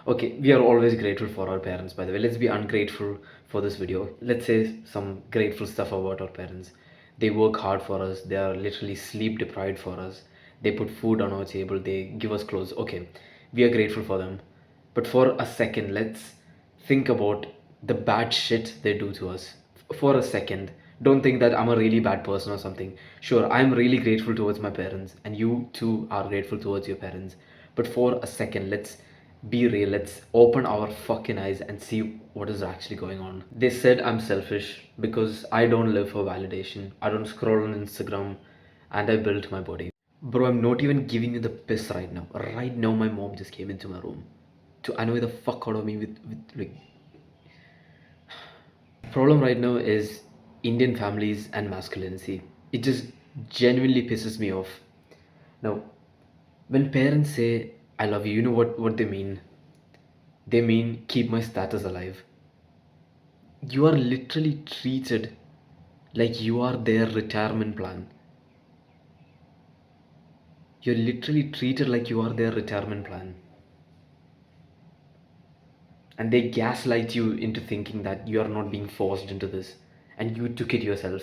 Okay, we are always grateful for our parents, by the way. Let's be ungrateful for this video. Let's say some grateful stuff about our parents. They work hard for us, they are literally sleep deprived for us, they put food on our table, they give us clothes. Okay, we are grateful for them. But for a second, let's think about the bad shit they do to us. For a second, don't think that I'm a really bad person or something. Sure, I'm really grateful towards my parents, and you too are grateful towards your parents. But for a second, let's be real. Let's open our fucking eyes and see what is actually going on. They said I'm selfish because I don't live for validation. I don't scroll on Instagram and I built my body. Bro, I'm not even giving you the piss right now. Right now, my mom just came into my room to annoy the fuck out of me with like. Problem right now is Indian families and masculinity. It just genuinely pisses me off. Now, when parents say I love you, you know what they mean? They mean keep my status alive. You are literally treated like you are their retirement plan. You're literally treated like you are their retirement plan. And they gaslight you into thinking that you are not being forced into this and you took it yourself.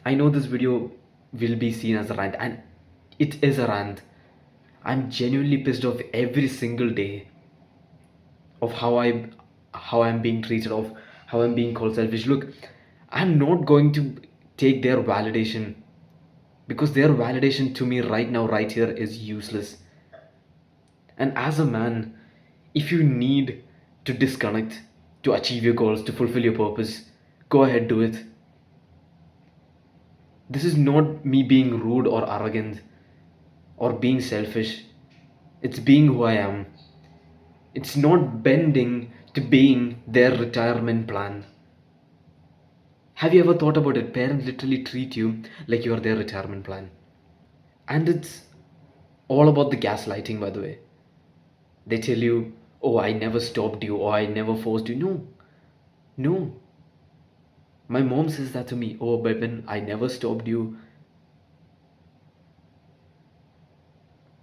I know this video will be seen as a rant, and it is a rant. I'm genuinely pissed off every single day of how I'm being treated, of how I'm being called selfish. Look, I'm not going to take their validation because their validation to me right now, right here, is useless. And as a man, if you need to disconnect to achieve your goals, to fulfill your purpose, go ahead, do it. This is not me being rude or arrogant or being selfish. It's being who I am. It's not bending to being their retirement plan. Have you ever thought about it? Parents literally treat you like you are their retirement plan. And it's all about the gaslighting, by the way. They tell you, oh, I never stopped you, or I never forced you. No, no. My mom says that to me. Oh, but when I never stopped you,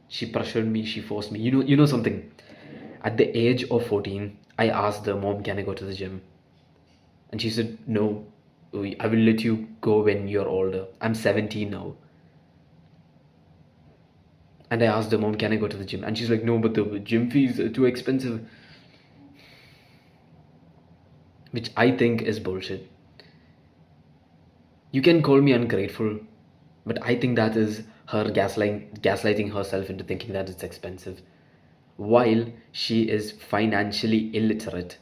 she pressured me, she forced me. You know something. At the age of 14, I asked her, Mom, can I go to the gym? And she said, no, I will let you go when you're older. I'm 17 now. And I asked her, Mom, can I go to the gym? And she's like, no, but the gym fees are too expensive. Which I think is bullshit. You can call me ungrateful, but I think that is her gaslighting herself into thinking that it's expensive. While she is financially illiterate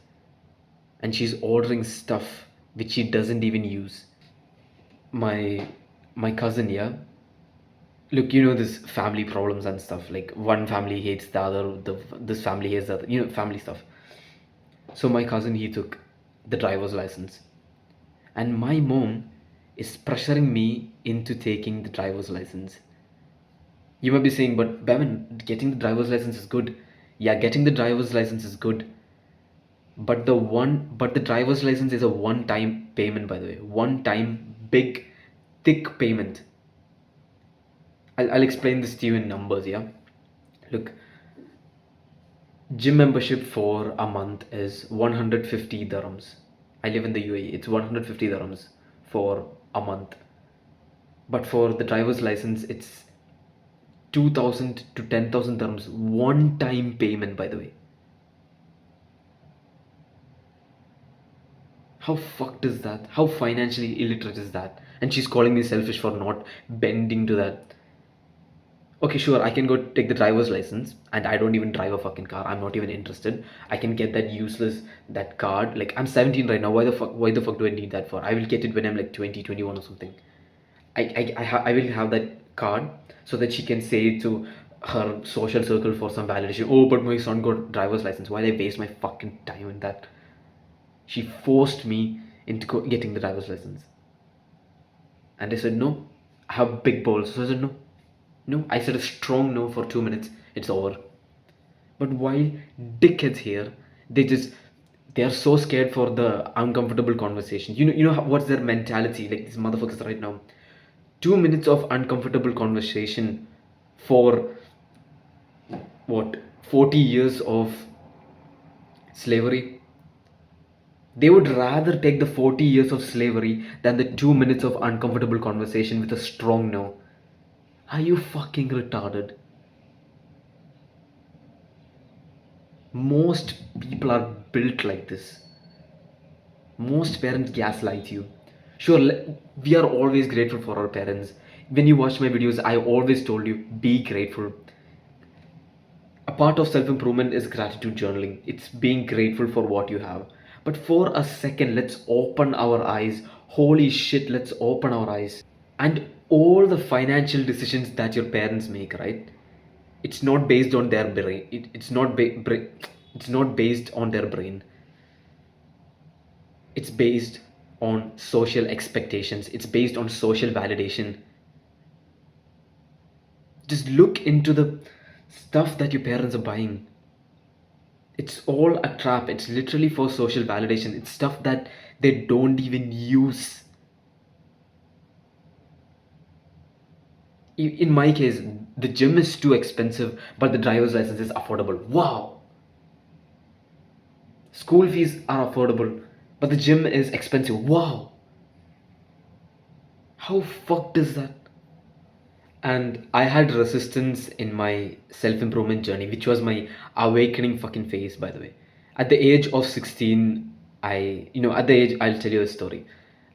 and she's ordering stuff which she doesn't even use. My cousin, yeah. Look, you know this family problems and stuff. Like one family hates the other, this family hates the other. You know, family stuff. So my cousin, he took the driver's license, and my mom is pressuring me into taking the driver's license. You might be saying, but Bevan, getting the driver's license is good. Yeah, getting the driver's license is good. But the driver's license is a one-time payment, by the way. One-time big, thick payment. I'll explain this to you in numbers, yeah? Look, gym membership for a month is 150 dirhams. I live in the UAE. It's 150 dirhams for a month. But for the driver's license, it's 2000 to 10,000 dirhams. One-time payment, by the way. How fucked is that? How financially illiterate is that? And she's calling me selfish for not bending to that. Okay, sure, I can go take the driver's license and I don't even drive a fucking car. I'm not even interested. I can get that useless, that card. Like, I'm 17 right now. Why the fuck do I need that for? I will get it when I'm like 20, 21 or something. I will have that card so that she can say it to her social circle for some validation. Oh, but my son got driver's license. Why did I waste my fucking time on that? She forced me into getting the driver's license. And I said, no, I have big balls. So I said, no. No, I said a strong no for 2 minutes. It's over. But while dickheads here, they are so scared for the uncomfortable conversation. What's their mentality? Like these motherfuckers right now. 2 minutes of uncomfortable conversation for what? 40 years of slavery. They would rather take the 40 years of slavery than the 2 minutes of uncomfortable conversation with a strong no. Are you fucking retarded? Most people are built like this. Most parents gaslight you. Sure, we are always grateful for our parents. When you watch my videos, I always told you be grateful. A part of self improvement is gratitude journaling. It's being grateful for what you have. But for a second, let's open our eyes. Holy shit, let's open our eyes. And all the financial decisions that your parents make, right? It's not based on their brain. It's not based on their brain. It's based on social expectations. It's based on social validation. Just look into the stuff that your parents are buying. It's all a trap. It's literally for social validation. It's stuff that they don't even use. In my case, the gym is too expensive, but the driver's license is affordable. Wow. School fees are affordable, but the gym is expensive. Wow. How fucked is that? And I had resistance in my self improvement journey, which was my awakening fucking phase, by the way. At the age of 16, I'll tell you a story.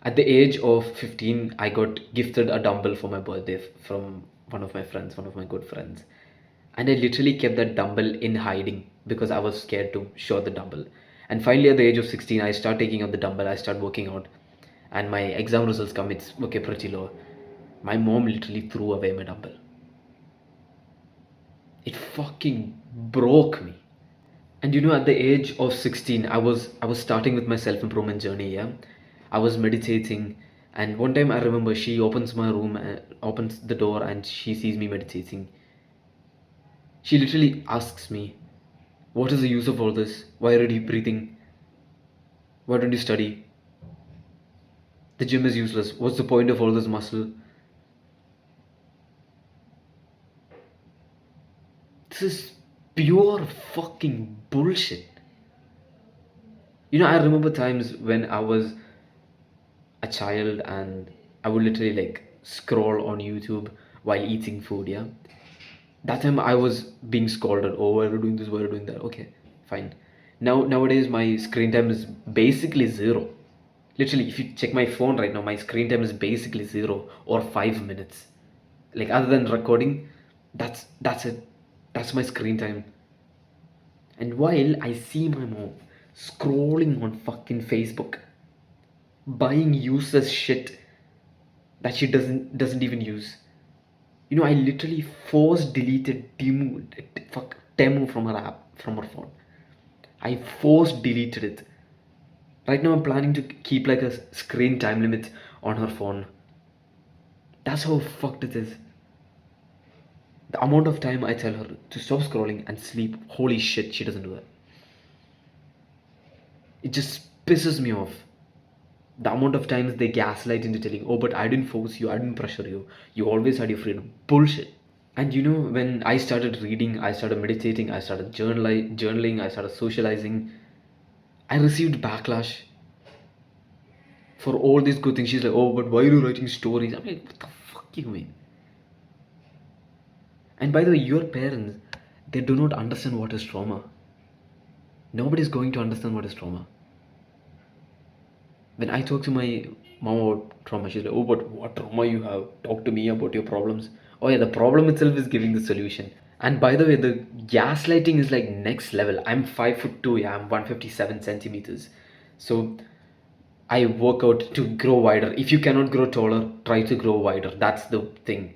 At the age of 15, I got gifted a dumbbell for my birthday from one of my friends, one of my good friends. And I literally kept that dumbbell in hiding because I was scared to show the dumbbell. And finally, at the age of 16, I start taking out the dumbbell, I start working out, and my exam results come, it's okay, pretty low. My mom literally threw away my dumbbell. It fucking broke me. And at the age of 16, I was starting with my self-improvement journey, yeah. I was meditating, and one time I remember she opens my room, opens the door, and she sees me meditating. She literally asks me, what is the use of all this? Why are you deep breathing? Why don't you study? The gym is useless. What's the point of all this muscle? This is pure fucking bullshit. I remember times when I was a child and I would literally like scroll on YouTube while eating food, yeah. That time I was being scolded, oh, why are you doing this, why are you doing that? Okay, fine. Nowadays my screen time is basically zero. Literally, if you check my phone right now, my screen time is basically 0 or 5 minutes. Like other than recording, that's it. That's my screen time. And while I see my mom scrolling on fucking Facebook, buying useless shit that she doesn't even use. I literally force deleted Temu from her app, from her phone. I force deleted it. Right now I'm planning to keep like a screen time limit on her phone. That's how fucked it is. The amount of time I tell her to stop scrolling and sleep, holy shit, she doesn't do that. It just pisses me off. The amount of times they gaslight into telling, oh, but I didn't force you, I didn't pressure you. You always had your freedom. Bullshit. And when I started reading, I started meditating, I started journaling, I started socializing, I received backlash for all these good things. She's like, oh, but why are you writing stories? I'm like, what the fuck you mean? And by the way, your parents, they do not understand what is trauma. Nobody's going to understand what is trauma. When I talk to my mom about trauma, she's like, oh, but what trauma you have? Talk to me about your problems. Oh, yeah, the problem itself is giving the solution. And by the way, the gaslighting is like next level. I'm 5'2", yeah, I'm 157 centimeters. So I work out to grow wider. If you cannot grow taller, try to grow wider. That's the thing.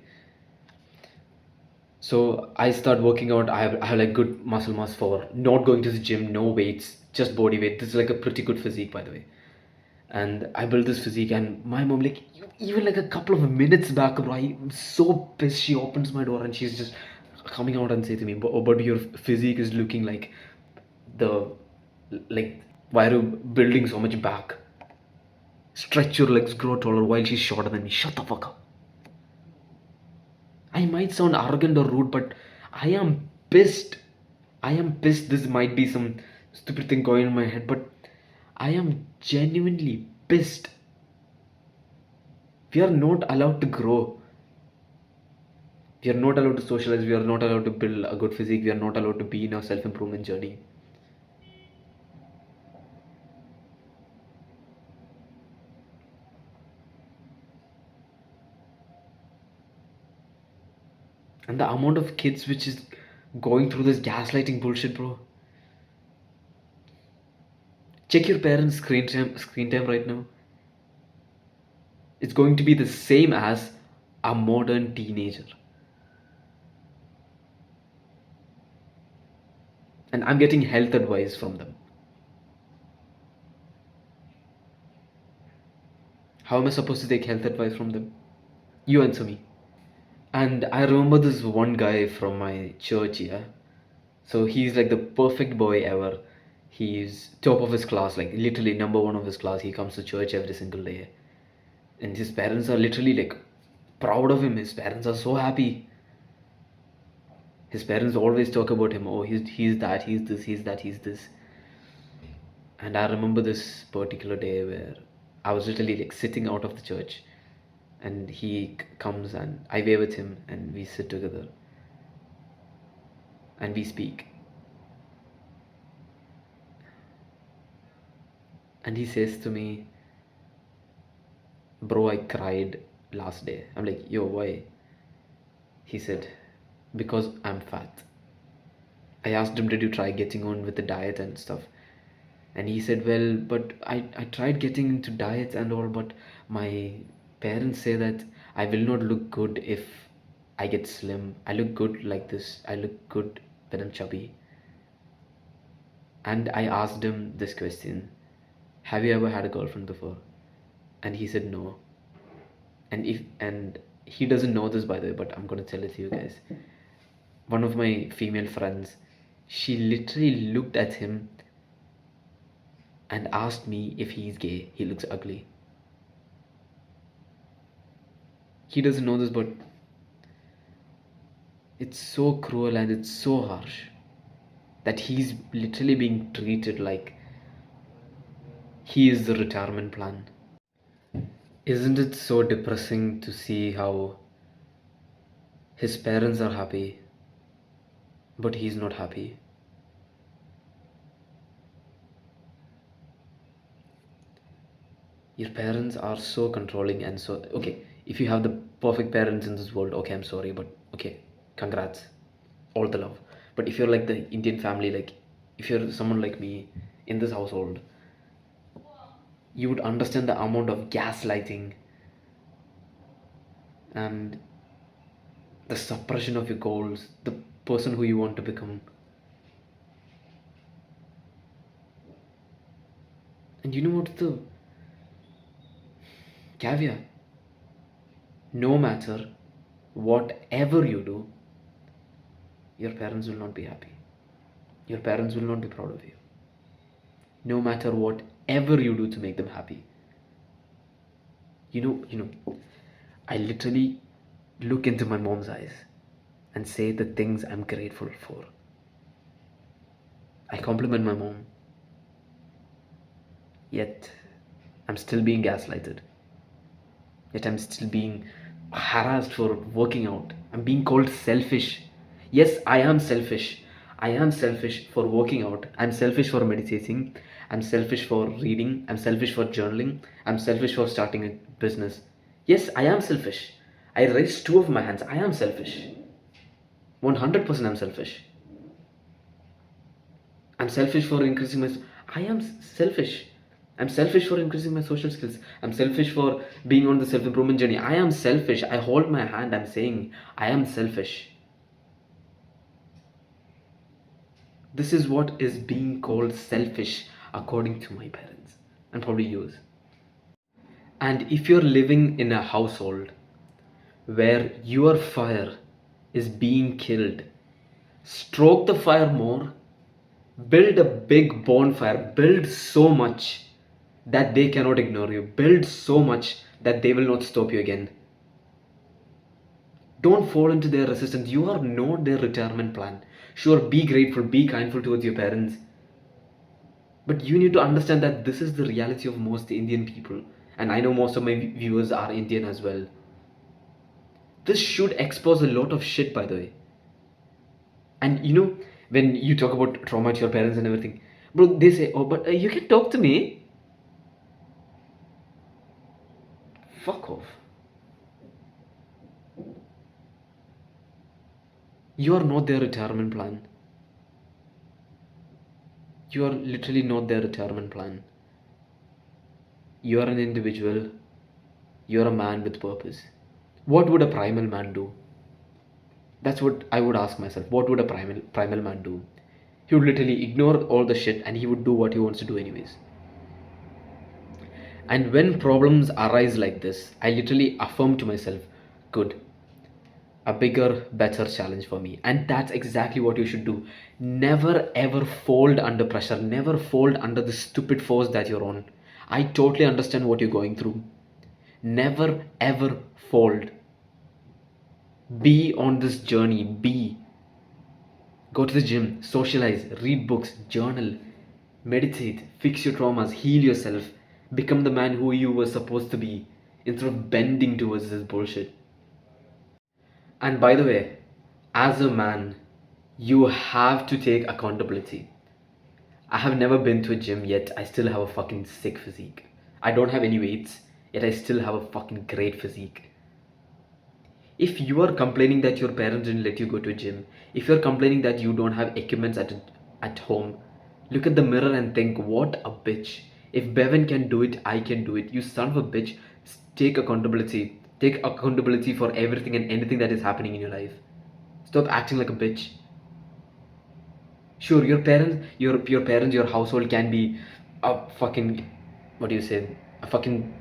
So I start working out. I have like good muscle mass for not going to the gym, no weights, just body weight. This is like a pretty good physique, by the way. And I built this physique, and my mom, like, even like a couple of minutes back, bro, I'm so pissed. She opens my door and she's just coming out and say to me, oh, but your physique is looking like the, like, why are you building so much back? Stretch your legs, grow taller, while she's shorter than me. Shut the fuck up. I might sound arrogant or rude, but I am pissed. I am pissed. This might be some stupid thing going in my head, but I am genuinely pissed. We are not allowed to grow. We are not allowed to socialize. We are not allowed to build a good physique. We are not allowed to be in a self improvement journey. And the amount of kids which is going through this gaslighting bullshit, bro. Check your parents' screen time right now. It's going to be the same as a modern teenager. And I'm getting health advice from them. How am I supposed to take health advice from them? You answer me. And I remember this one guy from my church, yeah. So he's like the perfect boy ever. He's top of his class, like literally number one of his class. He comes to church every single day. And his parents are literally like proud of him. His parents are so happy. His parents always talk about him. Oh, he's that, he's this, he's that, he's this. And I remember this particular day where I was literally like sitting out of the church, and he comes and I wave at him and we sit together and we speak. And he says to me, "Bro, I cried last day." I'm like, "Yo, why?" He said, "Because I'm fat." I asked him, "Did you try getting on with the diet and stuff?" And he said, "Well, but I tried getting into diets and all, but my parents say that I will not look good if I get slim. I look good like this. I look good when I'm chubby." And I asked him this question: "Have you ever had a girlfriend before?" And he said no. And he doesn't know this, by the way, but I'm gonna tell it to you guys. One of my female friends, she literally looked at him and asked me if he's gay. He looks ugly. He doesn't know this, but it's so cruel and it's so harsh that he's literally being treated like he is the retirement plan. Isn't it so depressing to see how his parents are happy, but he's not happy? Your parents are so controlling and so okay. If you have the perfect parents in this world, okay, I'm sorry, but okay, congrats, all the love. But if you're like the Indian family, like if you're someone like me in this household, you would understand the amount of gaslighting and the suppression of your goals, the person who you want to become. And you know what's the caveat? No matter whatever you do, your parents will not be happy. Your parents will not be proud of you. No matter whatever you do to make them happy. I literally look into my mom's eyes and say the things I'm grateful for. I compliment my mom, yet I'm still being gaslighted. Yet I'm still being harassed for working out. I'm being called selfish. Yes, I am selfish. I am selfish for working out. I'm selfish for meditating. I'm selfish for reading. I'm selfish for journaling. I'm selfish for starting a business. Yes, I am selfish. I raised two of my hands. I am selfish. 100% I'm selfish. I'm selfish for increasing my. I am selfish. I'm selfish for increasing my social skills. I'm selfish for being on the self improvement journey. I am selfish. I hold my hand. I'm saying I am selfish. This is what is being called selfish according to my parents and probably yours. And if you're living in a household where your fire is being killed, stroke the fire more, build a big bonfire, build so much that they cannot ignore you, build so much that they will not stop you again. Don't fall into their resistance. You are not their retirement plan. Sure, be grateful, be kindful towards your parents, but you need to understand that this is the reality of most Indian people. And I know most of my viewers are Indian as well. This should expose a lot of shit, by the way. And when you talk about trauma to your parents and everything, bro, they say, oh, but you can talk to me. Fuck off. You are not their retirement plan. You are literally not their retirement plan. You are an individual. You are a man with purpose. What would a primal man do? That's what I would ask myself. What would a primal man do? He would literally ignore all the shit and he would do what he wants to do anyways. And when problems arise like this, I literally affirm to myself, good, a bigger, better challenge for me. And that's exactly what you should do. Never ever fold under pressure. Never fold under the stupid force that you're on. I totally understand what you're going through. Never ever fold. Be on this journey. Go to the gym, socialize, read books, journal, meditate, fix your traumas, heal yourself, become the man who you were supposed to be instead of bending towards this bullshit. And by the way, as a man, you have to take accountability. I have never been to a gym yet. I still have a fucking sick physique. I don't have any weights, yet I still have a fucking great physique. If you are complaining that your parents didn't let you go to a gym, if you're complaining that you don't have equipments at home, look at the mirror and think, what a bitch. If Bevan can do it, I can do it. You son of a bitch, take accountability. Take accountability for everything and anything that is happening in your life. Stop acting like a bitch. Sure, your parents, your household can be a fucking, what do you say, a fucking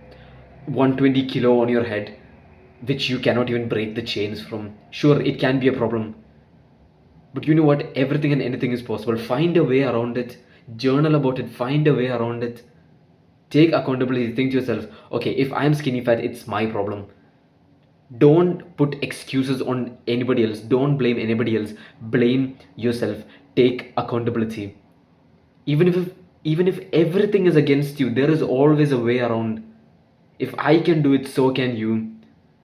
120 kilo on your head, which you cannot even break the chains from. Sure, it can be a problem. But you know what? Everything and anything is possible. Find a way around it. Journal about it. Find a way around it. Take accountability. Think to yourself, okay, if I'm skinny fat, it's my problem. Don't put excuses on anybody else. Don't blame anybody else. Blame yourself. Take accountability. Even if everything is against you, there is always a way around. If I can do it, so can you.